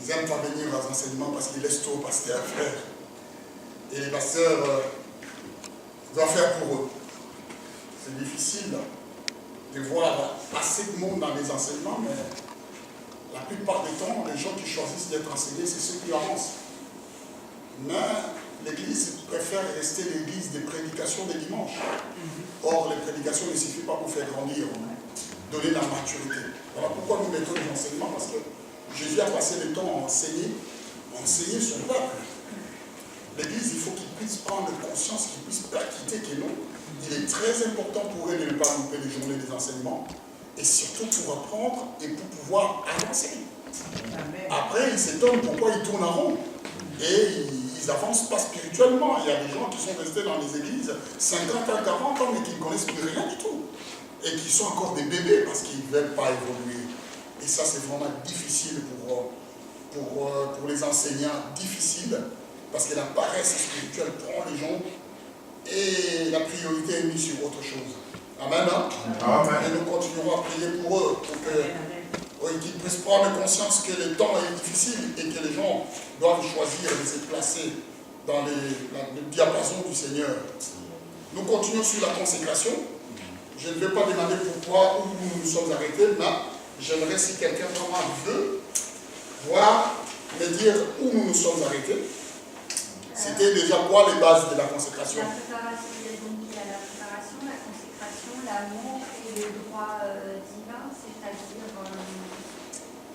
n'aiment pas venir aux enseignements parce qu'ils laissent tout au pasteur faire. Et les pasteurs doivent faire pour eux. C'est difficile de voir assez de monde dans les enseignements, mais la plupart du temps, les gens qui choisissent d'être enseignés, c'est ceux qui avancent. Mais l'Église préfère rester l'église des prédications des dimanches. Or, les prédications ne suffisent pas pour faire grandir, donner la maturité. Voilà pourquoi nous mettons les enseignements, parce que Jésus a passé le temps à enseigner son peuple. L'Église, il faut qu'il puisse prendre conscience, qu'il puisse pas quitter que non. Il est très important pour eux de ne pas louper les journées des enseignements, et surtout pour apprendre et pour pouvoir avancer. Après, ils s'étonnent pourquoi ils tournent en rond. Et ils n'avancent pas spirituellement. Il y a des gens qui sont restés dans les églises 50 ans, 40 ans, mais qui ne connaissent plus rien du tout. Et qui sont encore des bébés parce qu'ils ne veulent pas évoluer. Et ça, c'est vraiment difficile pour les enseignants, difficile, parce que la paresse spirituelle prend les gens et la priorité est mise sur autre chose. Amen. Hein? Amen. Et nous continuerons à prier pour eux, pour qu'ils puissent prendre conscience que le temps est difficile et que les gens doivent choisir de se placer dans le diapason du Seigneur. Nous continuons sur la consécration. Je ne vais pas demander pourquoi, où nous nous sommes arrêtés, mais j'aimerais, si quelqu'un vraiment veut, voir, me dire où nous nous sommes arrêtés. C'était déjà quoi les bases de la consécration? La préparation, donc il y a la préparation, la consécration, l'amour et le droit divin, c'est-à-dire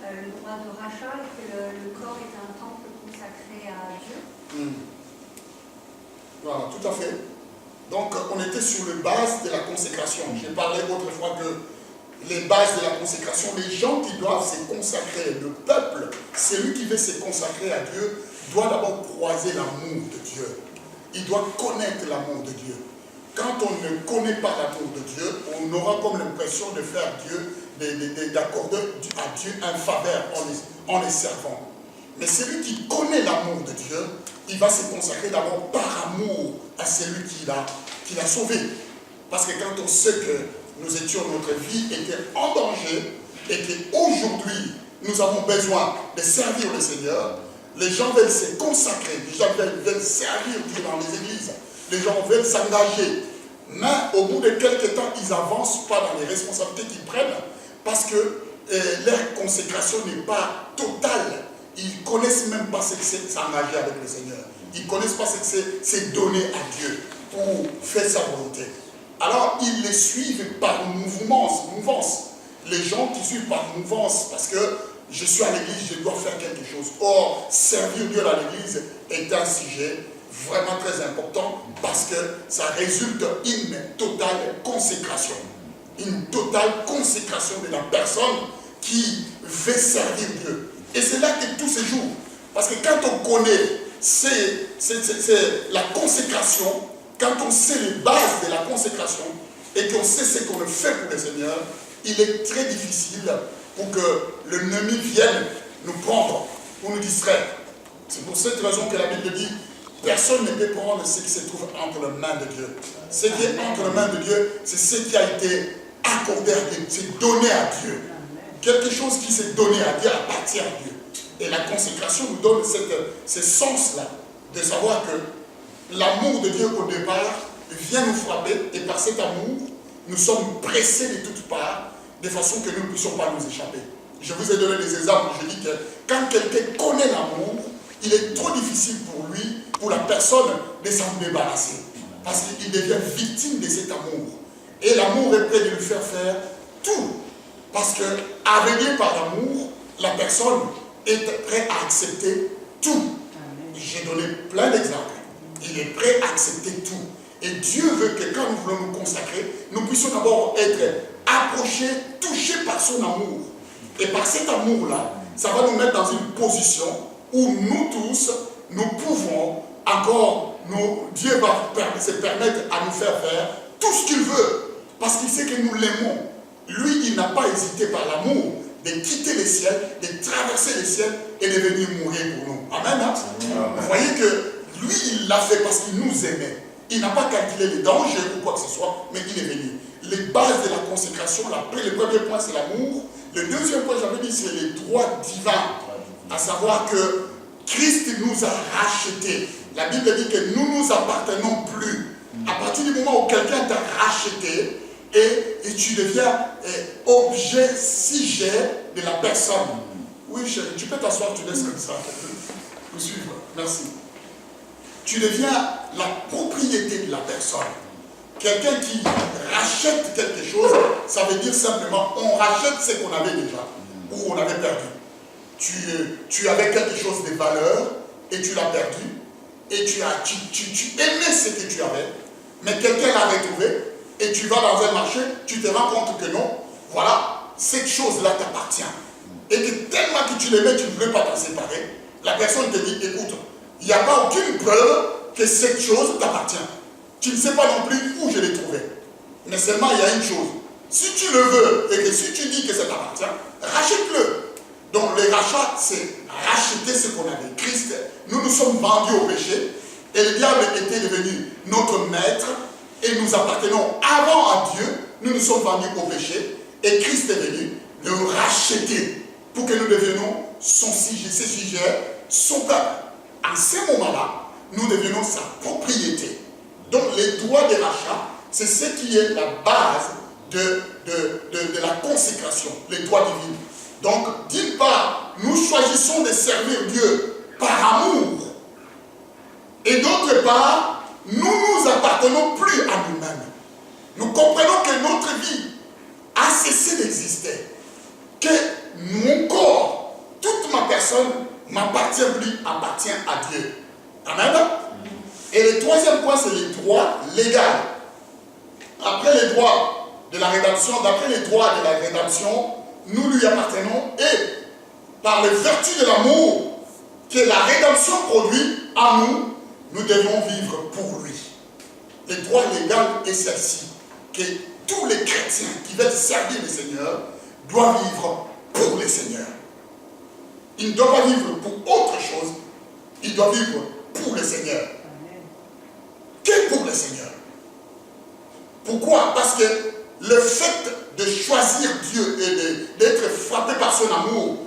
le droit de rachat et que le corps est un temple consacré à Dieu. Voilà, tout à fait. Donc, on était sur les bases de la consécration. J'ai parlé autrefois que les bases de la consécration, les gens qui doivent se consacrer, le peuple, celui qui veut se consacrer à Dieu, doit d'abord croiser l'amour de Dieu. Il doit connaître l'amour de Dieu. Quand on ne connaît pas l'amour de Dieu, on aura comme l'impression de faire Dieu, d'accorder à Dieu un faveur en les servant. Mais celui qui connaît l'amour de Dieu, il va se consacrer d'abord par amour à celui qui l'a sauvé. Parce que quand on sait que nous étions, notre vie était en danger et qu'aujourd'hui, nous avons besoin de servir le Seigneur, les gens veulent se consacrer, les gens veulent servir Dieu dans les églises, les gens veulent s'engager. Mais au bout de quelques temps, ils n'avancent pas dans les responsabilités qu'ils prennent parce que leur consécration n'est pas totale. Ils ne connaissent même pas ce que c'est s'engager avec le Seigneur. Ils ne connaissent pas ce que c'est donner à Dieu pour faire sa volonté. Alors, ils les suivent par mouvance. Les gens qui suivent par mouvance, parce que je suis à l'église, je dois faire quelque chose. Or, servir Dieu à l'église est un sujet vraiment très important parce que ça résulte une totale consécration. Une totale consécration de la personne qui veut servir Dieu. Et c'est là que tout se joue. Parce que quand on connaît la consécration, quand on sait les bases de la consécration et qu'on sait ce qu'on fait pour le Seigneur, il est très difficile pour que l'ennemi vienne nous prendre, pour nous distraire. C'est pour cette raison que la Bible dit personne ne peut prendre ce qui se trouve entre les mains de Dieu. Ce qui est entre les mains de Dieu, c'est ce qui a été accordé à Dieu, c'est donné à Dieu. Quelque chose qui s'est donné à Dieu appartient à Dieu. Et la consécration nous donne ce sens-là, de savoir que l'amour de Dieu au départ vient nous frapper, et par cet amour, nous sommes pressés de toutes parts, de façon que nous ne puissions pas nous échapper. Je vous ai donné des exemples, je dis que quand quelqu'un connaît l'amour, il est trop difficile pour lui, pour la personne, de s'en débarrasser. Parce qu'il devient victime de cet amour. Et l'amour est prêt de lui faire tout. Parce que, aveuglé par l'amour, la personne est prête à accepter tout. J'ai donné plein d'exemples. Il est prêt à accepter tout. Et Dieu veut que quand nous voulons nous consacrer, nous puissions d'abord être approchés, touchés par son amour. Et par cet amour-là, ça va nous mettre dans une position où nous tous, nous pouvons encore, Dieu va se permettre à nous faire tout ce qu'il veut. Parce qu'il sait que nous l'aimons. Lui, il n'a pas hésité par l'amour de quitter les ciels, de traverser les ciels et de venir mourir pour nous. Amen. Hein? Amen. Vous voyez que lui, il l'a fait parce qu'il nous aimait. Il n'a pas calculé les dangers ou quoi que ce soit, mais il est venu. Les bases de la consécration, le premier point, c'est l'amour. Le deuxième point, j'avais dit, c'est les droits divins. À savoir que Christ nous a rachetés. La Bible dit que nous ne nous appartenons plus. À partir du moment où quelqu'un t'a racheté et tu deviens objet, sujet de la personne. Oui, chérie, tu peux t'asseoir, tu laisses comme ça. Vous suivre. Merci. Tu deviens la propriété de la personne. Quelqu'un qui rachète quelque chose, ça veut dire simplement on rachète ce qu'on avait déjà ou on avait perdu. Tu avais quelque chose de valeur et tu l'as perdu et tu aimais ce que tu avais, mais quelqu'un l'a retrouvé et tu vas dans un marché, tu te rends compte que non, voilà, cette chose-là t'appartient. Et que tellement que tu l'aimais, tu ne veux pas t'en séparer, la personne te dit, écoute, il n'y a pas aucune preuve que cette chose t'appartient. Tu ne sais pas non plus où je l'ai trouvé. Mais seulement il y a une chose. Si tu le veux et que si tu dis que ça t'appartient, rachète-le. Donc le rachat, c'est racheter ce qu'on avait. Christ, nous nous sommes vendus au péché et le diable était devenu notre maître et nous appartenons avant à Dieu. Nous nous sommes vendus au péché et Christ est venu nous racheter pour que nous devenions son sujet, ses sujets, son peuple. À ce moment-là, nous devenons sa propriété. Donc les droits de rachat, c'est ce qui est la base de la consécration, les droits divins. Donc, d'une part, nous choisissons de servir Dieu par amour. Et d'autre part, nous ne nous appartenons plus à nous-mêmes. Nous comprenons que notre vie a cessé d'exister. Que mon corps, toute ma personne, m'appartient plus, appartient à Dieu. Amen. Et le troisième point, c'est les droits légaux. Après les droits de la rédemption, d'après les droits de la rédemption, nous lui appartenons et par les vertus de l'amour que la rédemption produit en nous, nous devons vivre pour lui. Les droits légaux est celle-ci, que tous les chrétiens qui veulent servir le Seigneur doivent vivre pour le Seigneur. Ils ne doivent pas vivre pour autre chose, ils doivent vivre pour le Seigneur. Que pour le Seigneur. Pourquoi? Parce que le fait de choisir Dieu et d'être frappé par son amour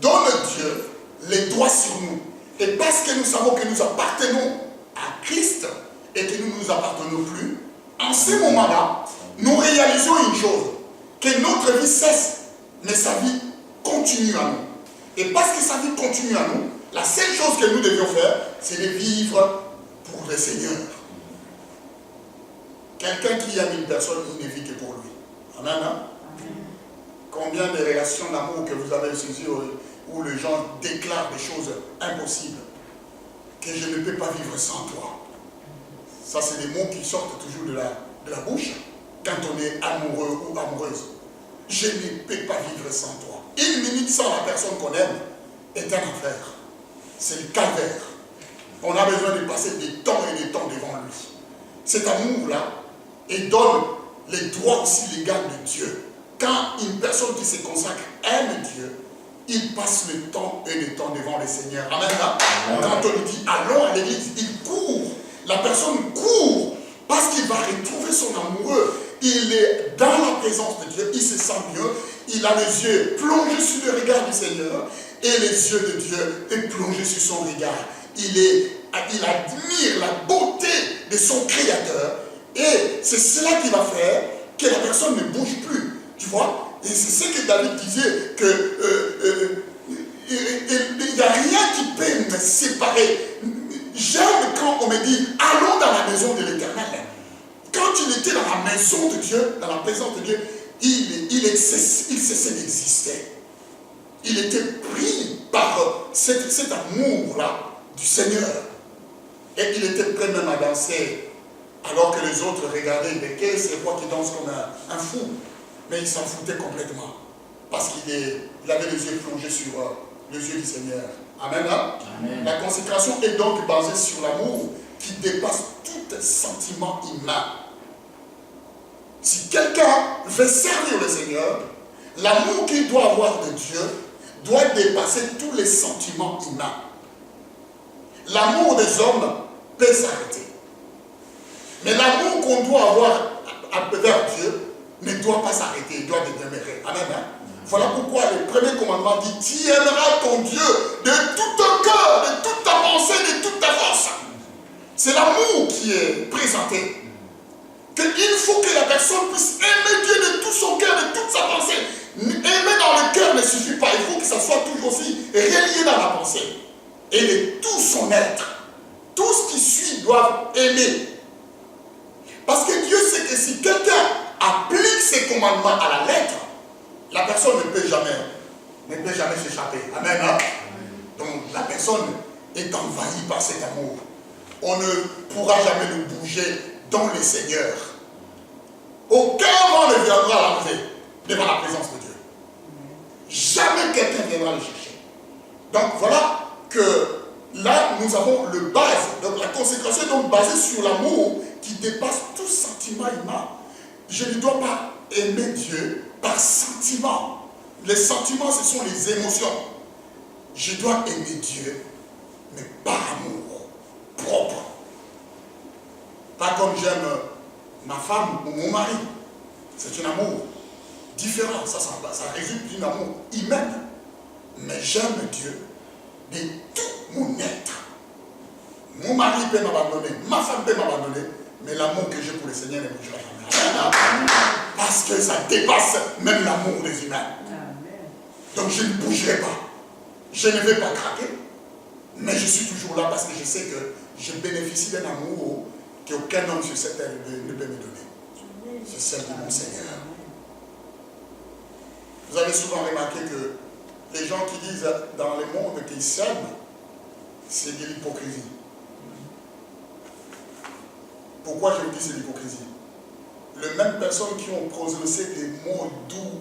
donne Dieu les droits sur nous. Et parce que nous savons que nous appartenons à Christ et que nous ne nous appartenons plus, en ce moment-là, nous réalisons une chose, que notre vie cesse, mais sa vie continue à nous. Et parce que sa vie continue à nous, la seule chose que nous devions faire, c'est de vivre pour le Seigneur. Quelqu'un qui aime une personne, il ne vit que pour lui. Amen. Hein? Combien de relations d'amour que vous avez saisies où les gens déclarent des choses impossibles, que je ne peux pas vivre sans toi. Ça, c'est des mots qui sortent toujours de la bouche quand on est amoureux ou amoureuse. Je ne peux pas vivre sans toi. Une minute sans la personne qu'on aime est un enfer. C'est le calvaire. On a besoin de passer des temps et des temps devant lui. Cet amour-là, il donne les droits aussi légaux de Dieu. Quand une personne qui se consacre aime Dieu, il passe le temps et le temps devant le Seigneur. Amen. Quand on lui dit allons à l'église, il court. La personne court parce qu'il va retrouver son amoureux. Il est dans la présence de Dieu, il se sent mieux. Il a les yeux plongés sur le regard du Seigneur et les yeux de Dieu est plongés sur son regard. Il admire la beauté de son Créateur. Et c'est cela qui va faire que la personne ne bouge plus. Tu vois? Et c'est ce que David disait, que il n'y a rien qui peut me séparer. J'aime quand on me dit, allons dans la maison de l'Éternel. Quand il était dans la maison de Dieu, dans la présence de Dieu, il cessait d'exister. Il était pris par cet amour-là du Seigneur. Et il était prêt même à danser. Alors que les autres regardaient, mais c'est moi qui danse comme un fou. Mais il s'en foutait complètement. Parce qu'il avait les yeux plongés sur les yeux du Seigneur. Amen, hein? Amen. La consécration est donc basée sur l'amour qui dépasse tout sentiment humain. Si quelqu'un veut servir le Seigneur, l'amour qu'il doit avoir de Dieu doit dépasser tous les sentiments humains. L'amour des hommes peut s'arrêter. Mais l'amour qu'on doit avoir vers Dieu ne doit pas s'arrêter, il doit demeurer. Amen. Hein? Voilà pourquoi le premier commandement dit, tu aimeras ton Dieu de représenter. Qu'il faut que la personne puisse aimer Dieu de tout son cœur, de toute sa pensée. Aimer dans le cœur ne suffit pas, il faut que ça soit toujours aussi relié dans la pensée. Et de tout son être. Tout ce qui suit doivent aimer. Parce que Dieu sait que si quelqu'un applique ses commandements à la lettre, la personne ne peut jamais s'échapper. Amen. Hein? Donc la personne est envahie par cet amour. On ne pourra jamais le bouger dans le Seigneur. Aucun vent ne viendra l'enlever devant la présence de Dieu. Jamais quelqu'un viendra le chercher. Donc voilà que là nous avons le base. Donc la consécration est donc basée sur l'amour qui dépasse tout sentiment humain. Je ne dois pas aimer Dieu par sentiment. Les sentiments, ce sont les émotions. Je dois aimer Dieu, mais par amour propre. Pas comme j'aime ma femme ou mon mari. C'est un amour différent. Ça résulte d'un amour humain. Mais j'aime Dieu de tout mon être. Mon mari peut m'abandonner, ma femme peut m'abandonner, mais l'amour que j'ai pour le Seigneur ne bougera jamais. Parce que ça dépasse même l'amour des humains. Donc je ne bougerai pas. Je ne vais pas craquer, mais je suis toujours là parce que je sais que je bénéficie d'un amour qu'aucun homme sur cette terre ne peut me donner. C'est celle de mon Seigneur. Vous avez souvent remarqué que les gens qui disent dans le monde qu'ils s'aiment, c'est de l'hypocrisie. Pourquoi je vous dis c'est de l'hypocrisie? Les mêmes personnes qui ont prononcé des mots doux,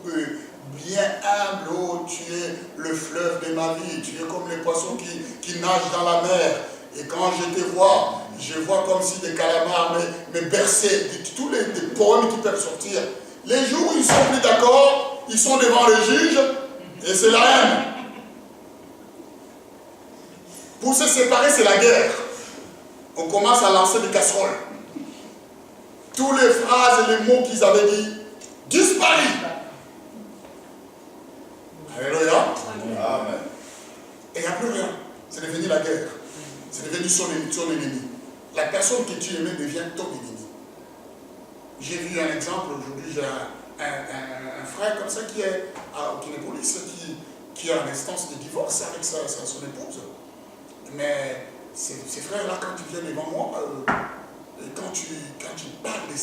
bien humbles, oh, tu es le fleuve de ma vie, tu es comme les poissons qui nagent dans la mer. Et quand je te vois, je vois comme si des calamars me berçaient, tous les poèmes qui peuvent sortir. Les jours où ils sont plus d'accord, ils sont devant le juge, et c'est la haine. Pour se séparer, c'est la guerre. On commence à lancer des casseroles. Tous les phrases et les mots qu'ils avaient dit disparaissent. Alléluia. Amen. Et il n'y a plus rien. C'est devenu la guerre. C'est devenu son ennemi. La personne que tu aimais devient ton ennemi. J'ai vu un exemple aujourd'hui, j'ai un frère comme ça qui est à Kinépolis, qui est en instance de divorce avec son épouse. Mais ces frères-là, quand ils viennent devant moi, quand tu parles de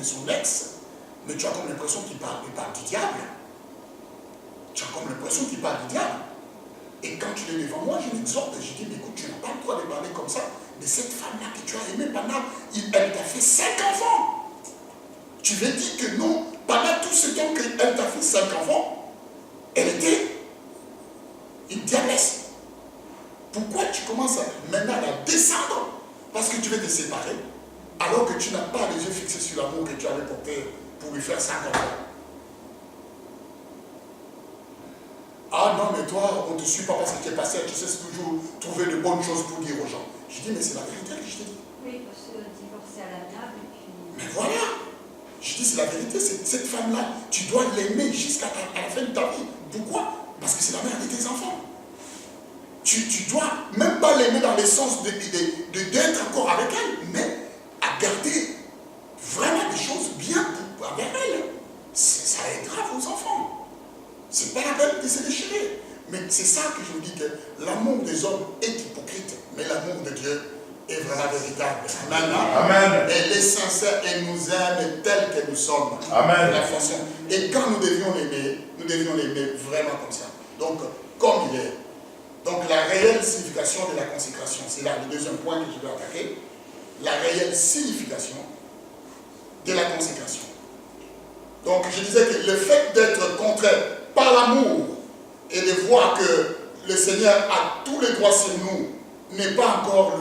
son ex, mais tu as comme l'impression qu'il parle du diable. Tu as comme l'impression qu'il parle du diable. Et quand tu es devant moi, je l'exhorte, je dis, mais écoute, tu n'as pas le droit de parler comme ça de cette femme-là que tu as aimée pendant, elle t'a fait 5 enfants. Tu veux dire que non, pendant tout ce temps qu'elle t'a fait 5 enfants, elle était une diablesse. Pourquoi tu commences maintenant à la descendre parce que tu veux te séparer, alors que tu n'as pas les yeux fixés sur l'amour que tu avais porté pour lui faire 5 enfants? Ah non, mais toi, on ne te suit pas parce que tu es passé, tu sais toujours trouver de bonnes choses pour dire aux gens. Je dis, mais c'est la vérité que je te dis. Oui, parce que divorcer à l'amiable et puis... Mais voilà. Je dis, c'est la vérité, cette femme-là, tu dois l'aimer jusqu'à la fin de ta vie. Pourquoi? Parce que c'est la mère de tes enfants. Tu dois même pas l'aimer dans le sens d'être encore avec elle, mais à garder vraiment des choses bien avec elle. Ça aidera vos enfants. C'est pas la peine de se déchirer. Mais c'est ça que je vous dis, que l'amour des hommes est hypocrite, mais l'amour de Dieu est vraiment véritable. Amen. Amen. Elle est sincère et nous aime tel que nous sommes. Amen. La façon. Et quand nous devions l'aimer vraiment comme ça. Donc, comme il est. Donc, la réelle signification de la consécration, c'est là le deuxième point que je vais attaquer. La réelle signification de la consécration. Donc, je disais que le fait d'être contraint par l'amour et de voir que le Seigneur a tous les droits sur nous n'est pas encore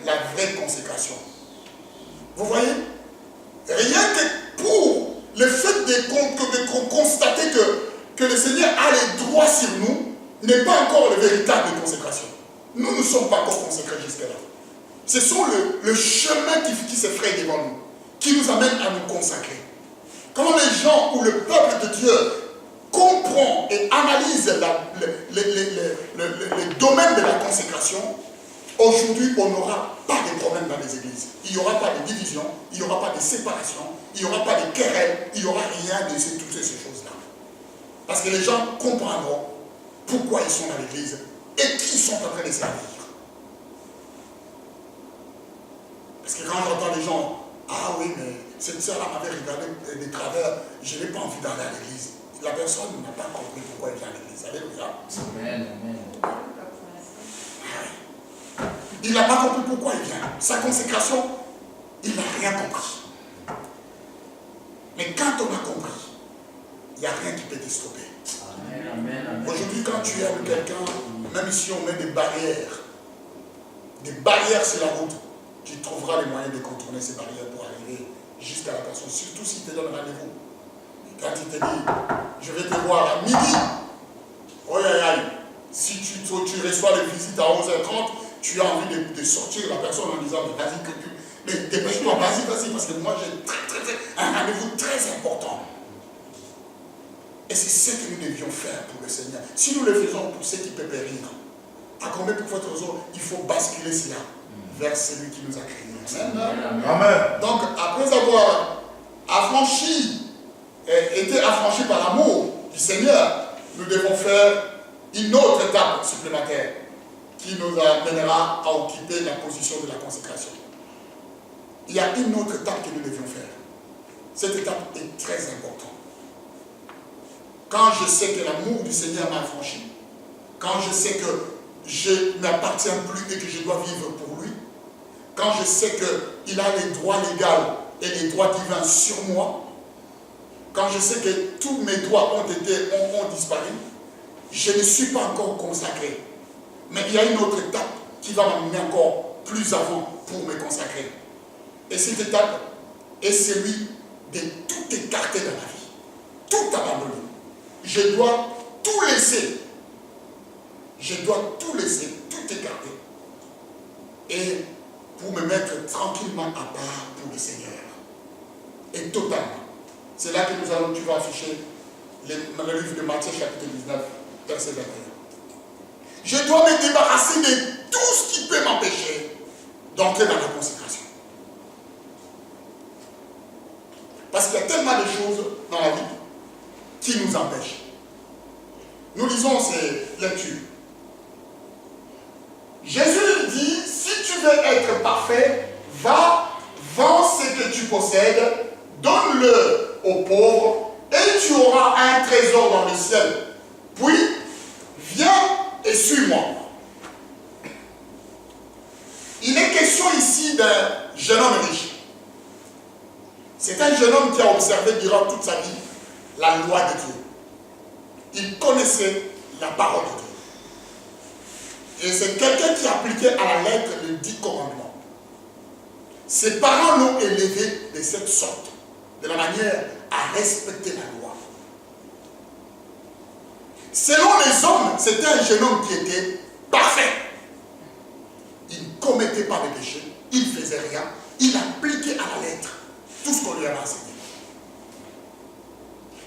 la vraie consécration. Vous voyez? Rien que pour le fait de constater que le Seigneur a les droits sur nous n'est pas encore le véritable consécration. Nous ne sommes pas encore consacrés jusqu'à là. Ce sont le chemin qui se fraye devant nous, qui nous amène à nous consacrer. Quand les gens ou le peuple de Dieu comprend et analyse le domaine de la consécration, aujourd'hui on n'aura pas de de problèmes dans les églises. Il n'y aura pas de division, il n'y aura pas de séparation, il n'y aura pas de querelle, il n'y aura rien de toutes ces choses-là. Parce que les gens comprendront pourquoi ils sont dans l'église et qui ils sont en train de servir. Parce que quand j'entends les gens, ah oui, mais cette sœur-là m'avait regardé des travers, je n'ai pas envie d'aller à l'église. La personne n'a pas compris pourquoi elle vient à l'église. Alléluia. Amen. Il n'a pas compris pourquoi il vient. Sa consécration, il n'a rien compris. Mais quand on a compris, il n'y a rien qui peut te stopper. Aujourd'hui, quand tu aimes quelqu'un, même si on met des barrières sur la route, tu trouveras les moyens de contourner ces barrières pour arriver jusqu'à la personne. Surtout s'il te donne rendez-vous. Quand il te dit, je vais te voir à midi, oh aïe aïe, si tu reçois les visites à 11h30, tu as envie de sortir la personne en disant, mais vas-y que tu... Mais dépêche-toi, vas-y, parce que moi j'ai un rendez-vous très important. Et c'est ce que nous devions faire pour le Seigneur. Si nous le faisons pour ceux qui peuvent périr, à combien pour votre raison, il faut basculer cela vers celui qui nous a créés. Amen. Amen. Donc, après avoir été affranchis par l'amour du Seigneur, nous devons faire une autre étape supplémentaire qui nous amènera à occuper la position de la consécration. Il y a une autre étape que nous devions faire. Cette étape est très importante. Quand je sais que l'amour du Seigneur m'a affranchi, quand je sais que je ne m'appartiens plus et que je dois vivre pour lui, quand je sais qu'il a les droits légaux et les droits divins sur moi, quand je sais que tous mes droits ont disparu, je ne suis pas encore consacré. Mais il y a une autre étape qui va m'amener encore plus avant pour me consacrer. Et cette étape est celui de tout écarter dans la vie, tout abandonner. Je dois tout laisser. Je dois tout laisser, tout écarter. Et pour me mettre tranquillement à part pour le Seigneur. Et totalement. C'est là que tu vas afficher le livre de Matthieu chapitre 19, verset 21. Je dois me débarrasser de tout ce qui peut m'empêcher d'entrer dans la consécration. Parce qu'il y a tellement de choses dans la vie qui nous empêchent. Nous lisons ces lectures. Jésus dit, si tu veux être parfait, va, vends ce que tu possèdes, donne-le aux pauvres, et tu auras un trésor dans le ciel. Puis, viens et suis-moi. Il est question ici d'un jeune homme riche. C'est un jeune homme qui a observé durant toute sa vie la loi de Dieu. Il connaissait la parole de Dieu. Et c'est quelqu'un qui appliquait à la lettre les 10 commandements. Ses parents l'ont élevé de cette sorte, de la manière à respecter la loi. Selon les hommes, c'était un jeune homme qui était parfait. Il ne commettait pas de péché, il ne faisait rien, il appliquait à la lettre tout ce qu'on lui avait enseigné.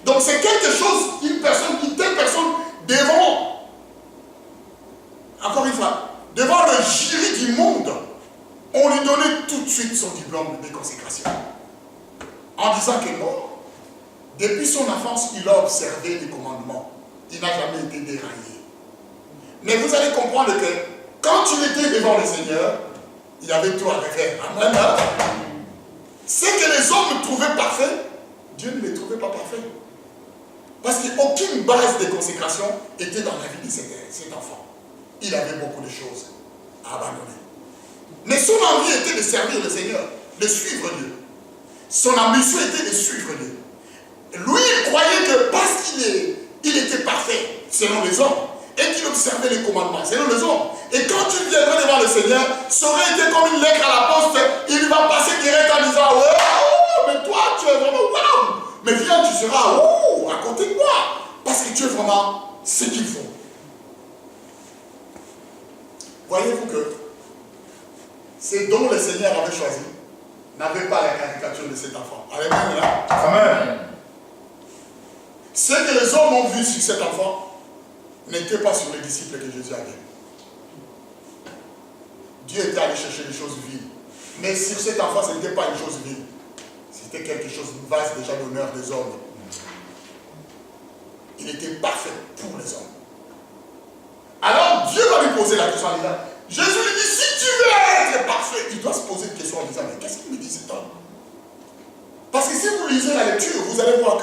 Donc c'est quelque chose, une telle personne devant, encore une fois, devant le jury du monde, on lui donnait tout de suite son diplôme de consécration. En disant que non, depuis son enfance, il a observé les commandements. Il n'a jamais été déraillé. Mais vous allez comprendre que quand il était devant le Seigneur, il y avait tout à refaire. Amen. Ce que les hommes trouvaient parfait, Dieu ne les trouvait pas parfaits. Parce qu'aucune base de consécration était dans la vie de cet enfant. Il avait beaucoup de choses à abandonner. Mais son envie était de servir le Seigneur, de suivre Dieu. Son ambition était de suivre Dieu. Lui, il croyait que parce qu'il était parfait selon les hommes, et qu'il observait les commandements selon les hommes, et quand tu viendrais devant le Seigneur, ça aurait été comme une lettre à la poste, il va passer direct en disant, ouais, mais toi, tu es vraiment, waouh, mais viens, tu seras, à côté de moi, parce que tu es vraiment ce qu'il faut. Voyez-vous que ce dont le Seigneur avait choisi n'avait pas la caricature de cet enfant. Alléluia. Amen. Ce que les hommes ont vu sur cet enfant n'était pas sur les disciples que Jésus avait. Dieu était allé chercher les choses viles Mais sur cet enfant, ce n'était pas une chose vile. C'était quelque chose de vaste déjà l'honneur des hommes. Il était parfait pour les hommes. Alors Dieu va lui poser la question en disant, Jésus lui dit, si tu veux être parfait, il doit se poser une question en disant, mais qu'est-ce qu'il me dit cet homme? Parce que si vous lisez la lecture, vous allez voir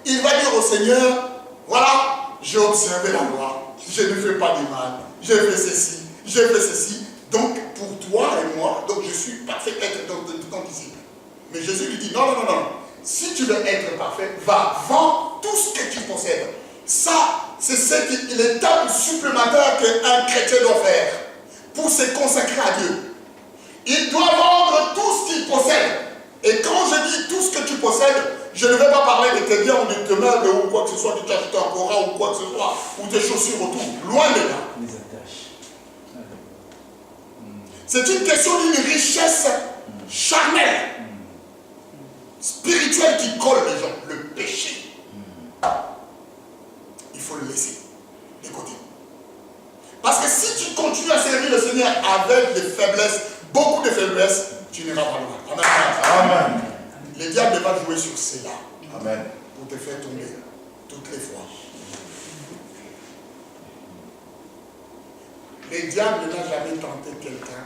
qu'il va dire au Seigneur, voilà, j'ai observé la loi, je ne fais pas du mal, j'ai fait ceci, j'ai fait ceci, donc pour toi et moi, donc je suis parfait être ton disciple. Mais Jésus lui dit, non, non, non, non, si tu veux être parfait, va, vends tout ce que tu possèdes. Ça, c'est l'étape supplémentaire qu'un chrétien doit faire pour se consacrer à Dieu. Il doit vendre tout ce qu'il possède. Et quand je dis tout ce que tu possèdes, je ne vais pas parler de tes biens ou de tes meubles ou quoi que ce soit, de t'acheter un Cora ou quoi que ce soit, ou tes chaussures autour. Loin de là. Les attaches. C'est une question d'une richesse charnelle, spirituelle qui colle les gens. Le péché. Il faut le laisser de côté. Parce que si tu continues à servir le Seigneur avec des faiblesses, beaucoup de faiblesses, tu n'iras pas loin. Amen. Amen. Le diable va jouer sur cela. Amen. Pour te faire tomber toutes les fois. Le diable n'a jamais tenté quelqu'un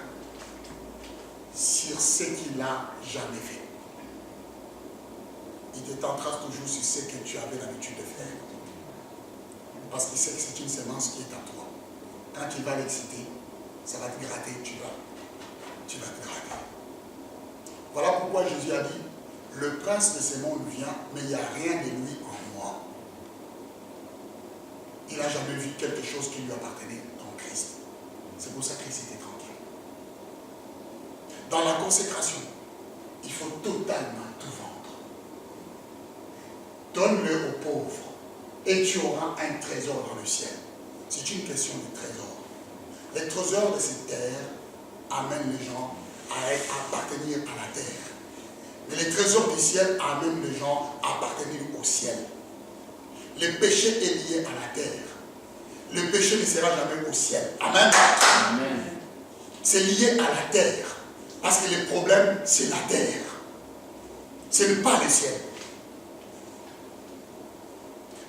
sur ce qu'il n'a jamais fait. Il te tentera toujours sur ce que tu avais l'habitude de faire. Parce qu'il sait que c'est une semence qui est à toi. Quand il va l'exciter, ça va te gratter, tu vas te gratter. Voilà pourquoi Jésus a dit, le prince de ce monde vient, mais il n'y a rien de lui en moi. Il n'a jamais vu quelque chose qui lui appartenait en Christ. C'est pour ça qu'il était tranquille. Dans la consécration, il faut totalement tout vendre. Donne-le aux pauvres et tu auras un trésor dans le ciel. C'est une question de trésor. Les trésors de cette terre amènent les gens à appartenir à la terre. Mais les trésors du ciel amènent les gens à appartenir au ciel. Le péché est lié à la terre. Le péché ne sera jamais au ciel. Amen. Amen. C'est lié à la terre. Parce que le problème, c'est la terre. Ce n'est pas le ciel.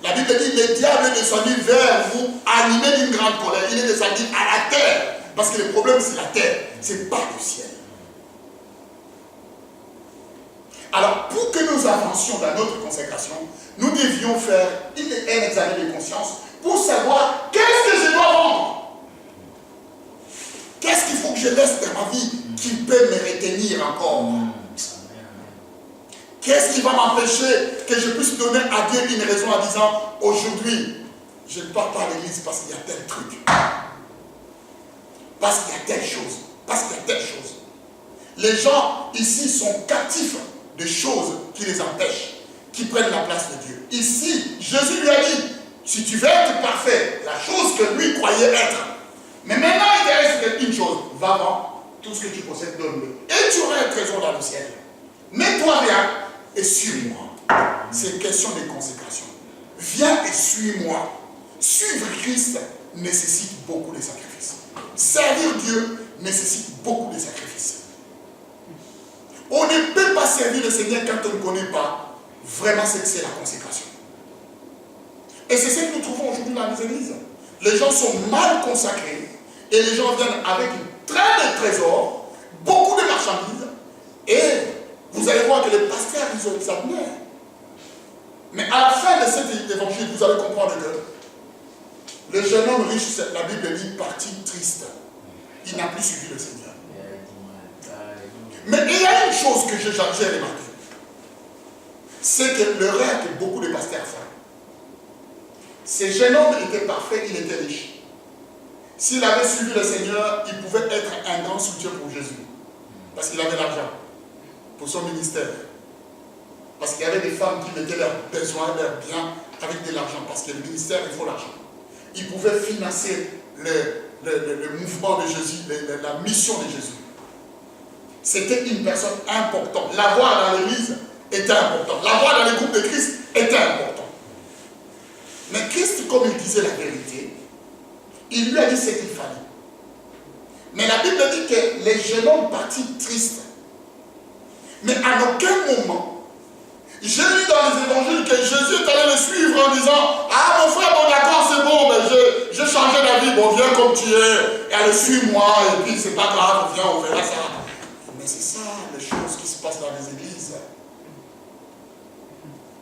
La Bible dit, le diable est descendu vers vous, animé d'une grande colère. Il est descendu à la terre. Parce que le problème, c'est la terre. Ce n'est pas le ciel. Alors, pour que nous avancions dans notre consécration, nous devions faire un examen de conscience pour savoir qu'est-ce que je dois vendre. Qu'est-ce qu'il faut que je laisse dans ma vie qui peut me retenir encore. Qu'est-ce qui va m'empêcher que je puisse donner à Dieu une raison en disant, aujourd'hui, je ne pars pas à l'église parce qu'il y a tel truc. Parce qu'il y a telle chose. Parce qu'il y a telle chose. Les gens ici sont captifs de choses qui les empêchent, qui prennent la place de Dieu. Ici, Jésus lui a dit, si tu veux être parfait, la chose que lui croyait être. Mais maintenant, il te reste une chose. Va vendre tout ce que tu possèdes, donne-le. Et tu auras un trésor dans le ciel. Mets-toi bien et suis-moi. C'est une question de consécration. Viens et suis-moi. Suivre Christ nécessite beaucoup de sacrifices. Servir Dieu nécessite beaucoup de sacrifices. On ne peut pas servir le Seigneur quand on ne connaît pas vraiment ce que c'est la consécration. Et c'est ce que nous trouvons aujourd'hui dans les églises. Les gens sont mal consacrés et les gens viennent avec une traîne de trésors, beaucoup de marchandises, et vous allez voir que les pasteurs, ils admirent. Mais à la fin de cet évangile, vous allez comprendre que le jeune homme riche, la Bible dit, partit triste. Il n'a plus suivi le Seigneur. Mais il y a une chose que j'ai remarqué. C'est que l'erreur que beaucoup de pasteurs font. Ce jeune homme était parfait, il était riche. S'il avait suivi le Seigneur, il pouvait être un grand soutien pour Jésus. Parce qu'il avait l'argent pour son ministère. Parce qu'il y avait des femmes qui mettaient leurs besoins, leurs biens avec de l'argent. Parce que le ministère, il faut l'argent. Il pouvait financer le mouvement de Jésus, la mission de Jésus. C'était une personne importante. L'avoir dans l'église était important. L'avoir dans les groupes de Christ était important. Mais Christ, comme il disait la vérité, il lui a dit ce qu'il fallait. Mais la Bible dit que les jeunes hommes partis tristes. Mais à aucun moment, j'ai lu dans les évangiles que Jésus est allé le suivre en disant, ah mon frère, bon d'accord, c'est bon, mais j'ai changé d'avis, bon viens comme tu es, et allez suis-moi, et puis c'est pas grave, viens, on verra ça. Mais c'est ça les choses qui se passent dans les églises.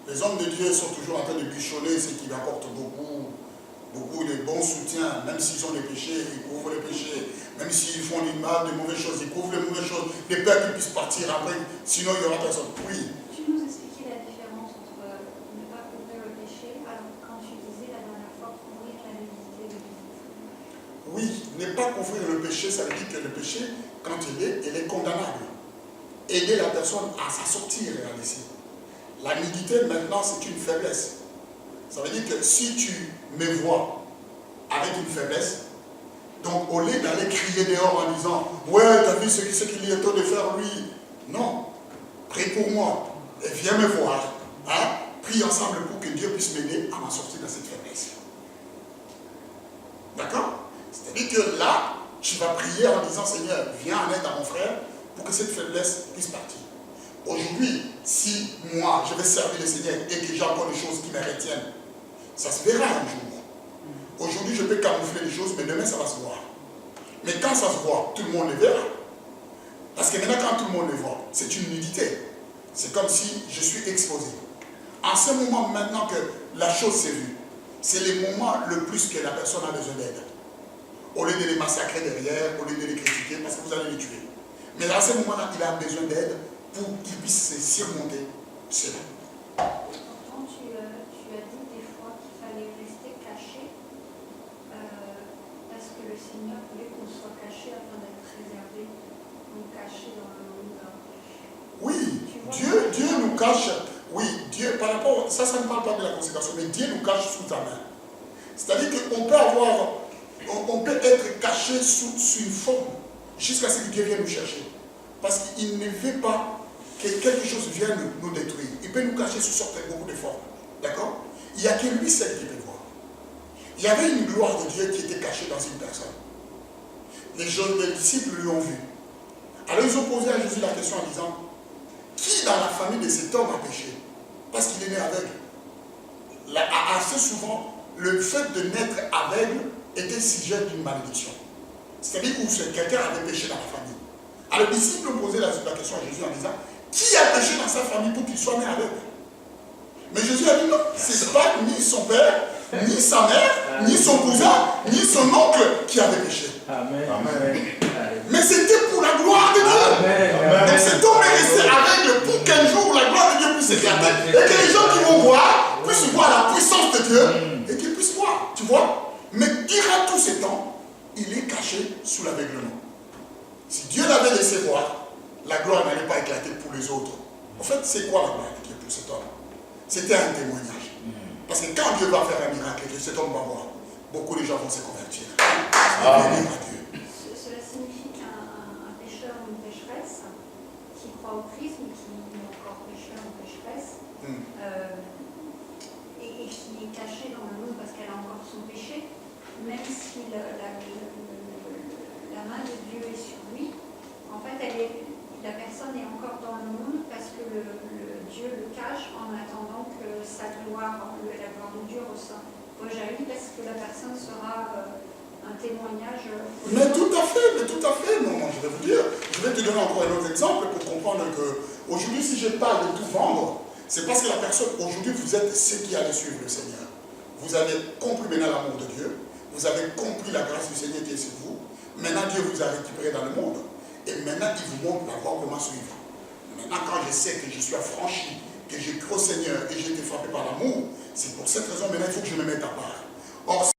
Les hommes de Dieu sont toujours en train de bichonner ce qui apporte beaucoup de bons soutiens, même s'ils ont des péchés, ils couvrent les péchés, même s'ils font du mal, de mauvaises choses, ils couvrent les mauvaises choses, les pères qui puissent partir après, sinon il n'y aura personne. Oui. Tu nous expliquais la différence entre ne pas couvrir le péché, alors quand tu disais la dernière fois couvrir la nudité de Jésus. Oui, ne pas couvrir le péché, ça veut dire que le péché, quand il est condamnable. Aider la personne à s'en sortir, ici. La nudité, maintenant, c'est une faiblesse. Ça veut dire que si tu me vois avec une faiblesse, donc au lieu d'aller crier dehors en disant « Ouais, t'as vu ce qu'il est en train de faire, lui ?» Non. Prie pour moi et viens me voir. Hein? Prie ensemble pour que Dieu puisse m'aider à m'en sortir de cette faiblesse. D'accord? C'est-à-dire que là, tu vas prier en disant « Seigneur, viens en aide à mon frère pour que cette faiblesse puisse partir. » Aujourd'hui, si moi, je vais servir le Seigneur et que j'ai encore des choses qui me retiennent, ça se verra un jour. Aujourd'hui, je peux camoufler les choses, mais demain, ça va se voir. Mais quand ça se voit, tout le monde le verra. Parce que maintenant, quand tout le monde le voit, c'est une nudité. C'est comme si je suis exposé. En ce moment, maintenant que la chose s'est vue, c'est le moment le plus que la personne a besoin d'aide. Au lieu de les massacrer derrière, au lieu de les critiquer, parce que vous allez les tuer. Mais à ce moment-là, il a besoin d'aide pour qu'il puisse se surmonter cela. Pourtant, tu as dit des fois qu'il fallait rester caché parce que le Seigneur voulait qu'on soit caché afin d'être préservé, donc caché dans le monde. Oui, Dieu nous cache. Oui, Dieu, par rapport, ça ne parle pas de la consécration, mais Dieu nous cache sous sa main. C'est-à-dire qu'on peut être caché sous une forme jusqu'à ce que Dieu vienne nous chercher. Parce qu'il ne veut pas que quelque chose vienne nous détruire. Il peut nous cacher sous beaucoup de formes. D'accord? Il n'y a que lui seul qui peut voir. Il y avait une gloire de Dieu qui était cachée dans une personne. Les disciples lui ont vu. Alors ils ont posé à Jésus la question en disant, qui dans la famille de cet homme a péché? Parce qu'il est né aveugle. Assez souvent, le fait de naître aveugle était sujet d'une malédiction. C'est-à-dire que quelqu'un avait péché dans la famille. Alors les disciples ont posé la question à Jésus en disant, qui a péché dans sa famille pour qu'il soit né aveugle? Mais Jésus a dit non, ce n'est pas ni son père, ni sa mère, ni son cousin, ni son oncle qui avait péché. Amen. Mais c'était pour la gloire de Dieu. Donc cet homme est resté aveugle pour qu'un jour la gloire de Dieu puisse éclater et que les gens qui vont voir puissent voir la puissance de Dieu et qu'ils puissent voir. Tu vois? Mais durant tout ce temps, il est caché sous l'aveuglement. Si Dieu l'avait laissé voir, la gloire n'allait pas éclater pour les autres. En fait, c'est quoi la gloire de Dieu pour cet homme? C'était un témoignage. Parce que quand Dieu va faire un miracle et que cet homme va voir, beaucoup de gens vont se convertir. Amen. Cela signifie qu'un pécheur ou une pécheresse qui croit au Christ, mais qui est encore pécheur ou pécheresse, et qui est caché dans le monde parce qu'elle a encore son péché, même si la main de Dieu est sur lui, en fait, la personne est encore dans le monde parce que Dieu le cache en attendant que sa gloire, la gloire de Dieu rejaillit, parce que la personne sera un témoignage. Mais tout à fait. Non, je vais vous dire, je vais te donner encore un autre exemple pour comprendre que aujourd'hui, si je parle de tout vendre, c'est parce que la personne, aujourd'hui, vous êtes ceux qui allez suivre le Seigneur. Vous avez compris maintenant l'amour de Dieu, vous avez compris la grâce du Seigneur qui est sur vous. Maintenant, Dieu vous a récupéré dans le monde. Et maintenant, il vous montre la voie comment suivre. Maintenant, quand je sais que je suis affranchi, que j'ai cru au Seigneur et j'ai été frappé par l'amour, c'est pour cette raison, maintenant, il faut que je me mette à part. Or,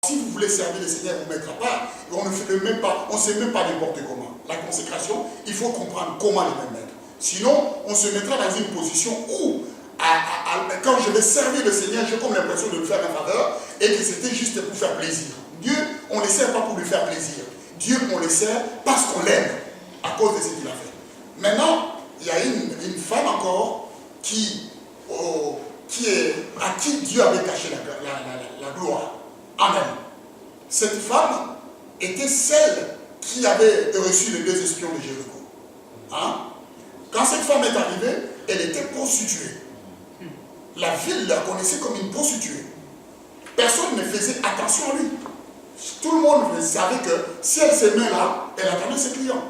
si vous voulez servir le Seigneur et vous mettre à part, on ne fait même pas, on ne sait même pas n'importe comment. La consécration, il faut comprendre comment le mettre. Sinon, on se mettra dans une position où, quand je vais servir le Seigneur, j'ai comme l'impression de lui faire un faveur et que c'était juste pour faire plaisir. Dieu, on ne le sert pas pour lui faire plaisir. Dieu, on le sert parce qu'on l'aime, à cause de ce qu'il a fait. Maintenant, il y a une femme encore à qui Dieu avait caché la gloire. Amen. Cette femme était celle qui avait reçu les 2 espions de Jéricho. Hein? Quand cette femme est arrivée, elle était prostituée. La ville la connaissait comme une prostituée. Personne ne faisait attention à lui. Tout le monde savait que si elle se met là, elle attendait ses clients.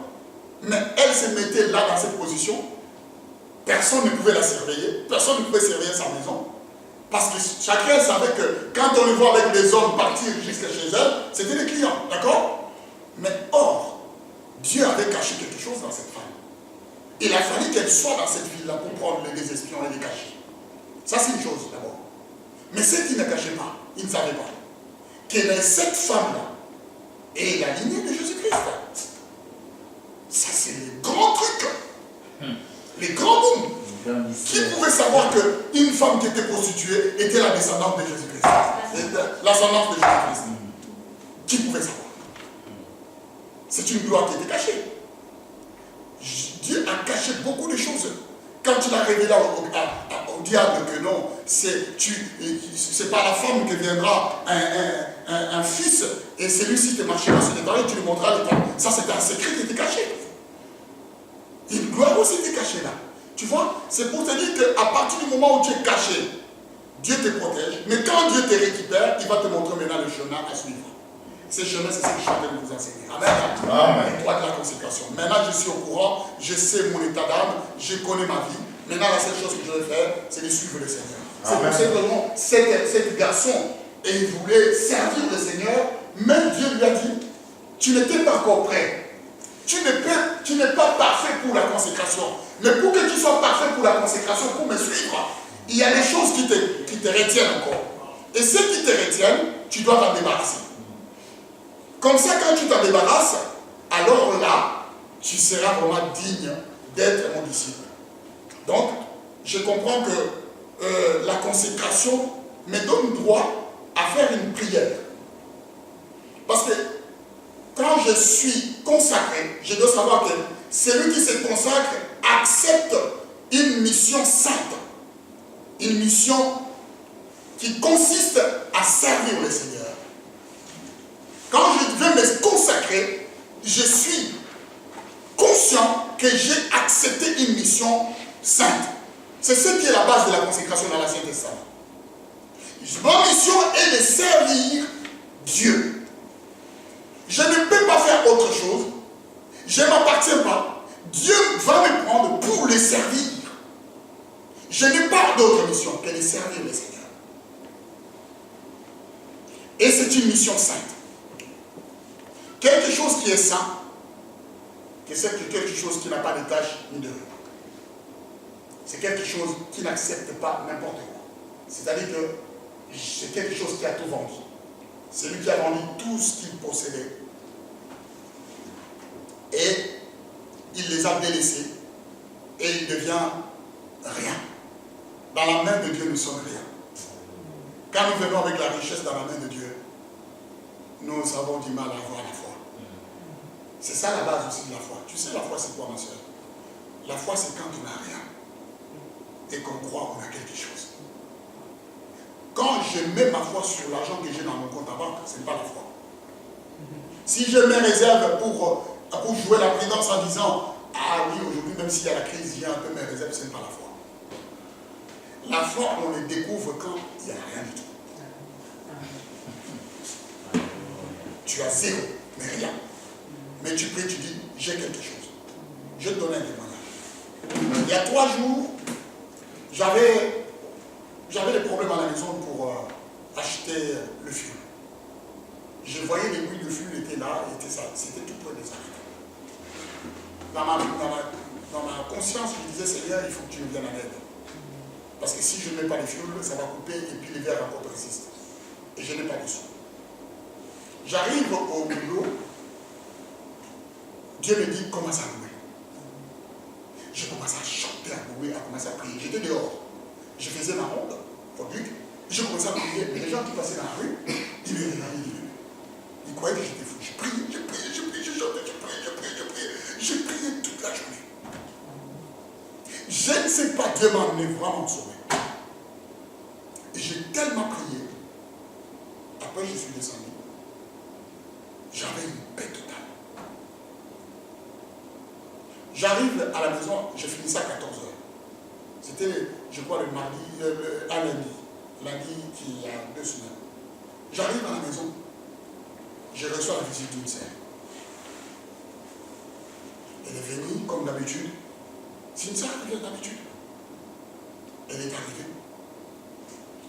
Mais elle se mettait là dans cette position. Personne ne pouvait la surveiller. Personne ne pouvait surveiller sa maison. Parce que chacun savait que quand on le voit avec des hommes partir jusqu'à chez elle, c'était des clients. D'accord? Mais or, Dieu avait caché quelque chose dans cette femme. Il a fallu qu'elle soit dans cette ville-là pour prendre les espions et les cacher. Ça, c'est une chose d'abord. Mais ce qu'il ne cachait pas, il ne savait pas que cette femme-là est la lignée de Jésus-Christ. Ça, c'est le grand truc. Les grands booms. Qui pouvait savoir qu'une femme qui était prostituée était la descendante de Jésus-Christ? L'ascendance de Jésus-Christ. Qui pouvait savoir? C'est une gloire qui était cachée. Dieu a caché beaucoup de choses. Quand il a révélé au diable que non, c'est par la femme que viendra un fils, et celui-ci te marchera sur les talons et tu lui montreras les talons. Ça, c'était un secret qui était caché. Une gloire aussi était cachée là. Tu vois, c'est pour te dire qu'à partir du moment où tu es caché, Dieu te protège. Mais quand Dieu te récupère, il va te montrer maintenant le chemin à suivre. Ce chemin, c'est ce que je suis en train de vous enseigner. Amen. Amen. Le droit de la consécration. Maintenant, je suis au courant, je sais mon état d'âme, je connais ma vie. Maintenant, la seule chose que je vais faire, c'est de suivre le Seigneur. C'est pour cette raison, cet garçon, et il voulait servir le Seigneur, même Dieu lui a dit, tu n'étais pas encore prêt. Tu n'es pas parfait pour la consécration. Mais pour que tu sois parfait pour la consécration, pour me suivre, il y a des choses qui te retiennent encore. Et celles qui te retiennent, tu dois t'en débarrasser. Comme ça, quand tu t'en débarrasses, alors là, tu seras vraiment digne d'être mon disciple. Donc, je comprends que la consécration me donne droit à faire une prière. Parce que quand je suis consacré, je dois savoir que celui qui se consacre accepte une mission sainte. Une mission qui consiste à servir le Seigneur. Quand je veux me consacrer, je suis conscient que j'ai accepté une mission sainte. C'est ce qui est la base de la consécration dans l'Ancien Testament. Ma mission est de servir Dieu. Je ne peux pas faire autre chose. Je ne m'appartiens pas. Dieu va me prendre pour le servir. Je n'ai pas d'autre mission que de servir le Seigneur. Et c'est une mission sainte. Quelque chose qui est saint, c'est quelque chose qui n'a pas de tâche ni de rue. C'est quelque chose qui n'accepte pas n'importe quoi. C'est-à-dire que c'est quelque chose qui a tout vendu. C'est lui qui a vendu tout ce qu'il possédait. Et il les a délaissés. Et il devient rien. Dans la main de Dieu, nous sommes rien. Quand nous venons avec la richesse dans la main de Dieu, nous avons du mal à avoir la foi. C'est ça la base aussi de la foi. Tu sais, la foi, c'est quoi, ma soeur? La foi, c'est quand on n'a rien et qu'on croit qu'on a quelque chose. Quand je mets ma foi sur l'argent que j'ai dans mon compte à banque, ce n'est pas la foi. Si je me réserve pour jouer la prudence en disant « Ah oui, aujourd'hui, même s'il y a la crise, j'ai un peu mes réserves », ce n'est pas la foi. La foi, on le découvre quand il n'y a rien du tout. Tu as zéro, mais rien. Mais tu pries, tu dis, j'ai quelque chose. Je te donne un témoignage. Il y a 3 jours, j'avais des problèmes à la maison pour acheter le fioul. Je voyais les bouilles de fioul étaient là, c'était tout près des arrêts. Dans ma conscience, je disais, Seigneur, il faut que tu me viennes en aide. Parce que si je ne mets pas les fioul, ça va couper et puis les verres encore persistent. Et je n'ai pas de sous. J'arrive au boulot. Dieu me dit, commence à louer. Je commence à chanter, à louer, à commencer à prier. J'étais dehors. Je faisais ma ronde, au but. Je commençais à prier. Mais les gens qui passaient dans la rue, ils me regardaient. Ils croyaient que j'étais fou. Je priais, je chantais, je priais. Je priais toute la journée. Je ne sais pas, Dieu m'a amené vraiment sauvé. Et j'ai tellement prié. Après, je suis descendu. J'avais une paix totale. J'arrive à la maison, j'ai fini ça à 14h. C'était, je crois, le mardi, un lundi. Lundi qui y a 2 semaines. J'arrive à la maison, je reçois la visite d'une sœur. Elle est venue comme d'habitude. C'est une sœur qui vient d'habitude. Elle est arrivée.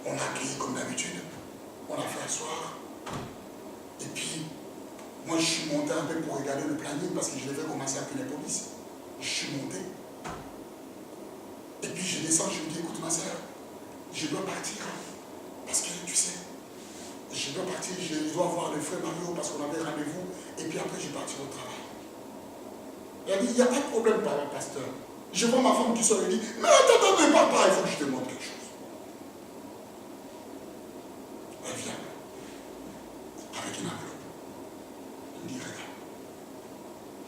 On l'a accueillie comme d'habitude. On l'a fait asseoir. Et puis, moi je suis monté un peu pour regarder le planning parce que je devais commencer à appeler la police. Je suis monté. Et puis je descends, je lui dis, écoute ma soeur, je dois partir. Parce que tu sais, je dois partir, je dois voir le frère Mario parce qu'on avait rendez-vous. Et puis après, je partir au travail. Elle dit, il n'y a pas de problème, pasteur. Je vois ma femme qui sort et dit, mais attends, ne pars pas, il faut que je te montre quelque chose. Elle vient avec une enveloppe. Elle me dit, regarde,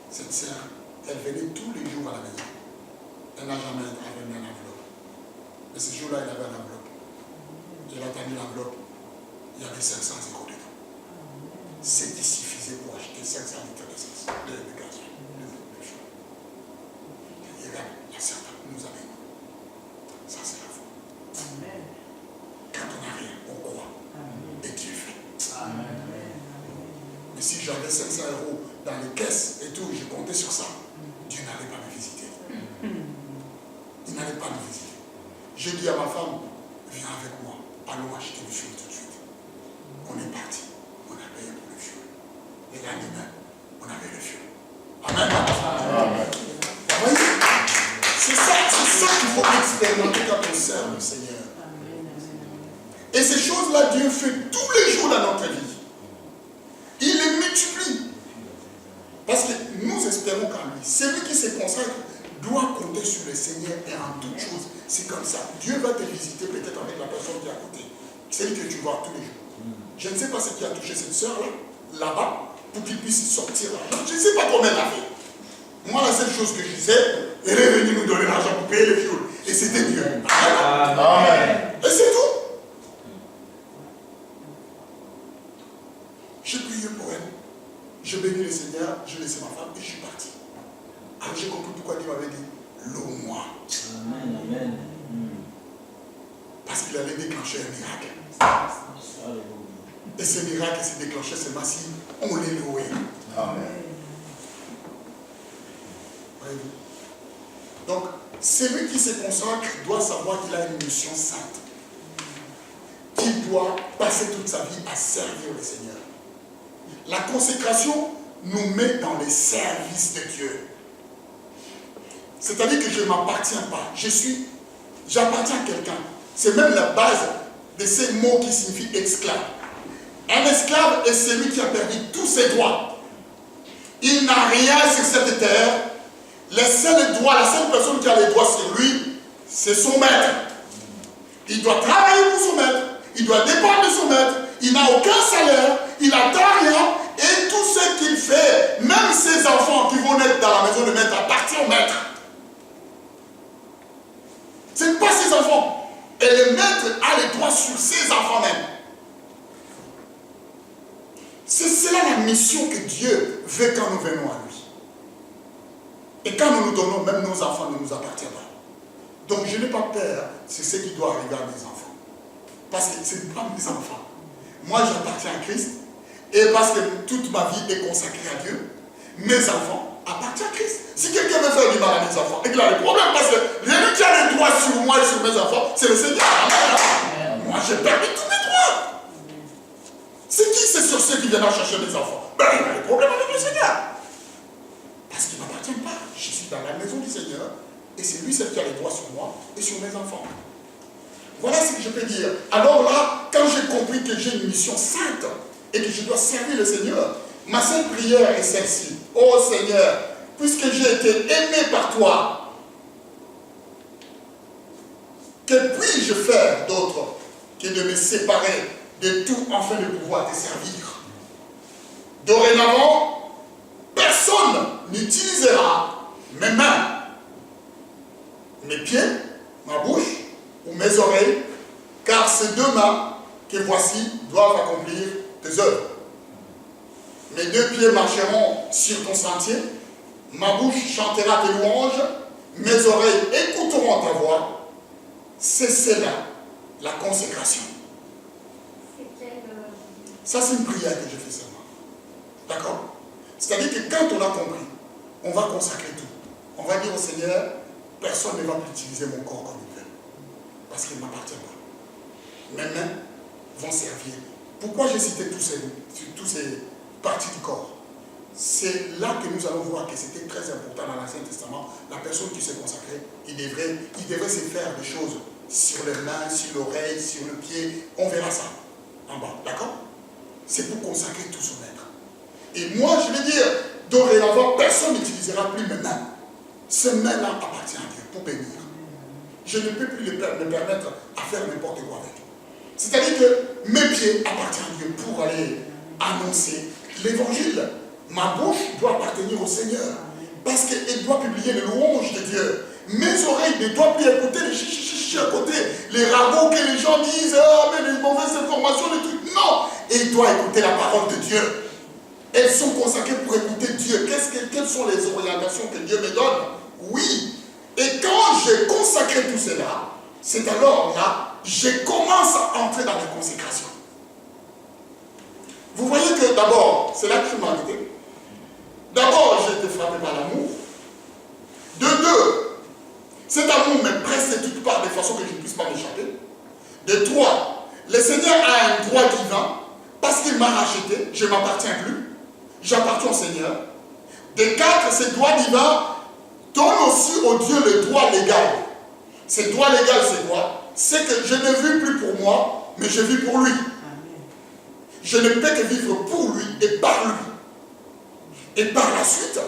cette sœur, elle venait tous les jours à la maison. Elle n'a jamais amené une enveloppe. Mais ce jour-là, elle avait une enveloppe. Elle a tendu l'enveloppe. Il y avait 500 euros dedans. C'était suffisait pour acheter 500 litres d'essence, de gaz. Et regarde, la sœur nous amène. Ça, c'est la foi. Quand on n'a rien, on croit. Et Dieu fait. Amen. Mais si j'avais 500 euros dans les caisses et tout, je comptais sur ça, Dieu n'allait pas me visiter. Il n'allait pas me visiter. J'ai dit à ma femme, viens avec moi, allons acheter du fioul tout de suite. On est parti, on a payé pour le fioul. Et le lendemain, on avait le fioul. Amen. Amen. Vous voyez, c'est ça qu'il faut expérimenter quand on sert le Seigneur. Et ces choses-là, Dieu fait tous les jours dans notre vie. Il les multiplie. Parce que nous espérons qu'en lui, celui qui se consacre doit compter sur le Seigneur et en toutes choses. C'est comme ça. Dieu va te visiter peut-être avec la personne qui est à côté. Celle que tu vois tous les jours. Je ne sais pas ce qui a touché cette soeur-là, là-bas, pour qu'il puisse sortir l'argent. Je ne sais pas comment elle a fait. Moi, la seule chose que je sais, elle est venue nous donner l'argent pour payer le fioul. Et c'était Dieu. Amen. Amen. Et c'est tout. J'ai prié pour elle. J'ai béni le Seigneur, j'ai laissé ma femme et je suis parti. Alors j'ai compris pourquoi Dieu m'avait dit, loue-moi. Amen. Amen. Parce qu'il allait déclencher un miracle. Et ce miracle s'est déclenché seulement si on les louait. Amen. Voyez-vous? Donc, celui qui se consacre doit savoir qu'il a une mission sainte. Qu'il doit passer toute sa vie à servir le Seigneur. La consécration nous met dans les services de Dieu. C'est-à-dire que je ne m'appartiens pas. J'appartiens à quelqu'un. C'est même la base de ces mots qui signifient esclave. Un esclave est celui qui a perdu tous ses droits. Il n'a rien sur cette terre. Les seuls droits, la seule personne qui a les droits sur lui, c'est son maître. Il doit travailler pour son maître. Il doit dépendre de son maître. Il n'a aucun salaire. Il n'attend rien. Et tout ce qu'il fait, même ses enfants qui vont naître dans la maison de maître, appartiennent au maître. Ce n'est pas ses enfants. Et le maître a les droits sur ses enfants même. C'est cela la mission que Dieu veut quand nous venons à lui. Et quand nous nous donnons, même nos enfants ne nous appartiennent pas. Donc je n'ai pas peur, c'est ce qui doit arriver à mes enfants. Parce que ce n'est pas mes enfants. Moi j'appartiens à Christ. Et parce que toute ma vie est consacrée à Dieu, mes enfants appartiennent à Christ. Si quelqu'un veut faire du mal à mes enfants, et qu'il a des problèmes, parce que celui qui a les droits sur moi et sur mes enfants, c'est le Seigneur. Amen. Moi j'ai perdu tous mes droits. C'est qui c'est sur ceux qui viennent chercher mes enfants? Ben il a des problèmes avec le Seigneur. Parce qu'ils ne m'appartiennent pas. Je suis dans la maison du Seigneur, et c'est lui seul qui a les droits sur moi et sur mes enfants. Voilà ce que je peux dire. Alors là, quand j'ai compris que j'ai une mission sainte, et que je dois servir le Seigneur, ma seule prière est celle-ci. Oh Seigneur, puisque j'ai été aimé par toi, que puis-je faire d'autre que de me séparer de tout afin de pouvoir te servir? Dorénavant, personne n'utilisera mes mains, mes pieds, ma bouche ou mes oreilles, car ces deux mains que voici doivent accomplir tes œuvres. Mes deux pieds marcheront sur ton sentier, ma bouche chantera tes louanges, mes oreilles écouteront ta voix. C'est cela, la consécration. Ça, c'est une prière que je fais seulement. D'accord? C'est-à-dire que quand on a compris, on va consacrer tout. On va dire au Seigneur, personne ne va plus utiliser mon corps comme il veut. Parce qu'il ne m'appartient pas. Mes mains vont servir. Pourquoi j'ai cité tous ces parties du corps? C'est là que nous allons voir que c'était très important dans l'Ancien Testament. La personne qui s'est consacrée, il devrait se faire des choses sur les mains, sur l'oreille, sur le pied. On verra ça en bas. D'accord? C'est pour consacrer tout son être. Et moi, je vais dire, dorénavant, personne n'utilisera plus mes mains. Ces mains-là appartiennent à Dieu pour bénir. Je ne peux plus me permettre à faire n'importe quoi avec. C'est-à-dire que mes pieds appartiennent à Dieu pour aller annoncer l'évangile. Ma bouche doit appartenir au Seigneur parce qu'elle doit publier les louanges de Dieu. Mes oreilles ne doivent plus écouter les chichichichi à côté, les ragots que les gens disent, ah mais les mauvaises informations, les trucs. Non, elle doit écouter la parole de Dieu. Elles sont consacrées pour écouter Dieu. Quelles sont les orientations que Dieu me donne? Oui. Et quand j'ai consacré tout cela, c'est alors là, je commence à entrer dans la consécration. Vous voyez que d'abord, c'est là que je m'en étais. D'abord, j'ai été frappé par l'amour. De deux, cet amour me presse de toutes parts de façon que je ne puisse pas m'échapper. De trois, le Seigneur a un droit divin parce qu'il m'a racheté, je ne m'appartiens plus. J'appartiens au Seigneur. De quatre, ce droit divin donne aussi au Dieu le droit légal. Ce droit légal, c'est quoi? C'est que je ne vis plus pour moi, mais je vis pour lui. Je ne peux que vivre pour lui et par lui. Et par la suite,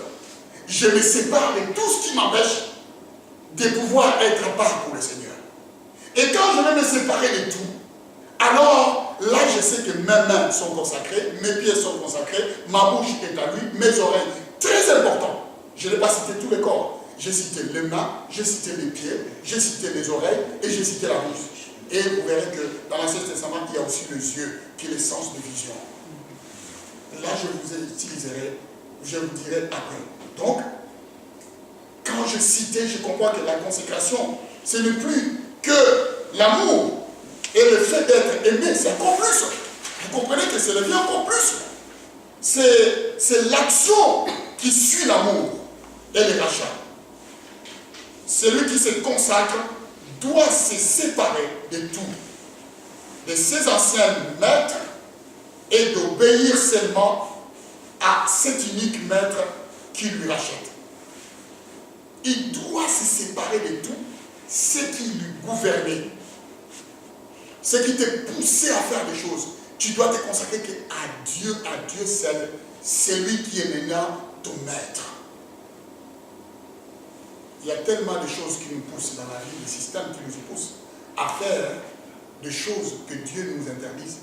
je me sépare de tout ce qui m'empêche de pouvoir être à part pour le Seigneur. Et quand je vais me séparer de tout, alors là je sais que mes mains sont consacrées, mes pieds sont consacrés, ma bouche est à lui, mes oreilles. Très important. Je n'ai pas cité tous les corps. J'ai cité les mains, j'ai cité les pieds, j'ai cité les oreilles et j'ai cité la bouche. Et vous verrez que dans l'Ancien Testament, il y a aussi les yeux, qui est le sens de vision. Là, je vous utiliserai, je vous dirai après. Donc, quand je citais, je comprends que la consécration, ce n'est plus que l'amour et le fait d'être aimé, c'est encore plus. Vous comprenez que c'est le bien encore plus. C'est l'action qui suit l'amour et le rachat. Celui qui se consacre doit se séparer de tout, de ses anciens maîtres et d'obéir seulement à cet unique maître qui lui rachète. Il doit se séparer de tout ce qui lui gouvernait, ce qui te poussait à faire des choses. Tu dois te consacrer à Dieu seul, c'est lui qui est maintenant ton maître. Il y a tellement de choses qui nous poussent dans la vie, des systèmes qui nous poussent à faire des choses que Dieu nous interdise.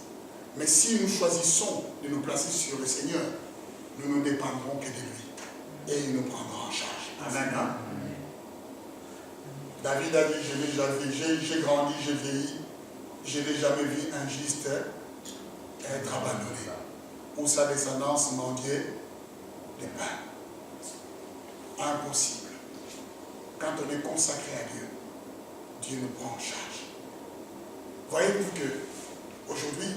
Mais si nous choisissons de nous placer sur le Seigneur, nous ne dépendrons que de lui. Et il nous prendra en charge. Amen. David a dit, j'ai grandi, j'ai vieilli, je n'ai jamais vu un juste être abandonné. Ou sa descendance mendier des pains. Impossible. Quand on est consacré à Dieu, Dieu nous prend en charge. Voyez-vous que aujourd'hui,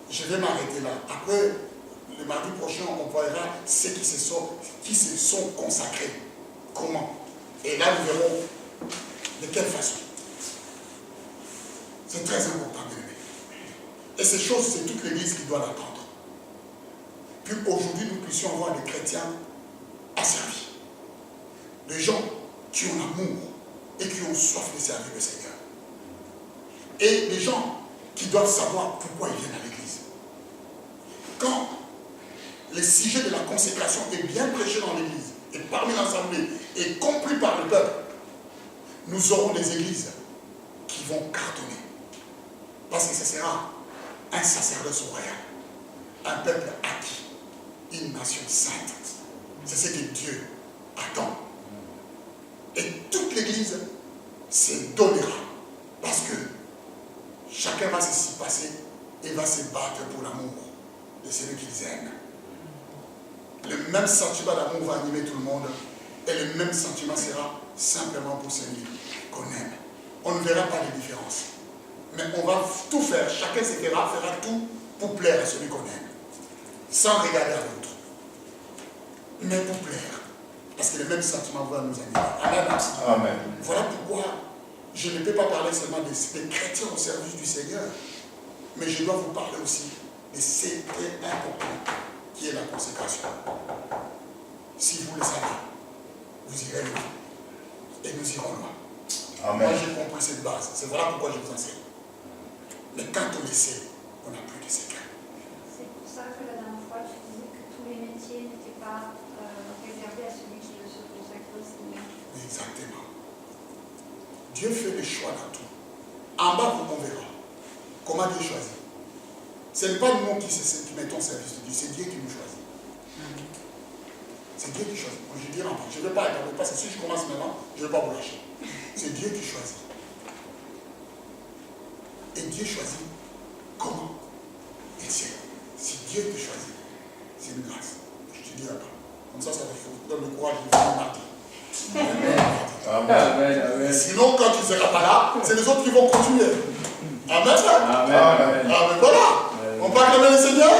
je vais m'arrêter là. Après, le mardi prochain, on verra ceux qui se sont consacrés. Comment? Et là, nous verrons de quelle façon. C'est très important de l'aimer. Et ces choses, c'est toute l'Église qui doit l'attendre. Puis aujourd'hui, nous puissions avoir des chrétiens asservis. Des gens qui ont l'amour et qui ont soif de servir le Seigneur. Et des gens qui doivent savoir pourquoi ils viennent à l'Église. Quand le sujet de la consécration est bien prêché dans l'Église et parmi l'Assemblée et compris par le peuple, nous aurons des églises qui vont cartonner. Parce que ce sera un sacerdoce royal, un peuple acquis, une nation sainte. C'est ce que Dieu attend. Et toute l'Église se donnera. Parce que chacun va se passer et va se battre pour l'amour de celui qu'ils aiment. le même sentiment d'amour va animer tout le monde. Et le même sentiment sera simplement pour celui qu'on aime. On ne verra pas les différences. Mais on va tout faire, chacun fera tout pour plaire à celui qu'on aime. Sans regarder à l'autre. Mais pour plaire. Parce que le même sentiment va nous animer. Amen. Amen. Voilà pourquoi je ne peux pas parler seulement des chrétiens au service du Seigneur. Mais je dois vous parler aussi de ce qui est important, qui est la consécration. Si vous le savez, vous irez loin. Et nous irons loin. Amen. Moi, j'ai compris cette base. C'est voilà pourquoi je vous enseigne. Mais quand on le sait, on n'a plus de secret. C'est pour ça que la dernière fois, tu disais que tous les métiers n'étaient pas réservés à celui qui veut se consacrer au Seigneur. Exactement. Dieu fait des choix dans tout. En bas, on verra. Comment Dieu choisit. Ce n'est pas nous qui mettons au service de Dieu, c'est Dieu qui nous choisit. C'est Dieu qui choisit. Moi, je dis en bas, je ne vais pas attendre, parce que si je commence maintenant, je ne vais pas vous lâcher. C'est Dieu qui choisit. Et Dieu choisit comment? Il sait. Si Dieu te choisit, c'est une grâce. Je te dis là-bas. Comme ça te donne le courage de faire mardi. Amen. Amen. Sinon, quand tu ne seras pas là, c'est les autres qui vont continuer. Amen. Amen. Amen. Amen. Voilà. On peut acclamer le Seigneur.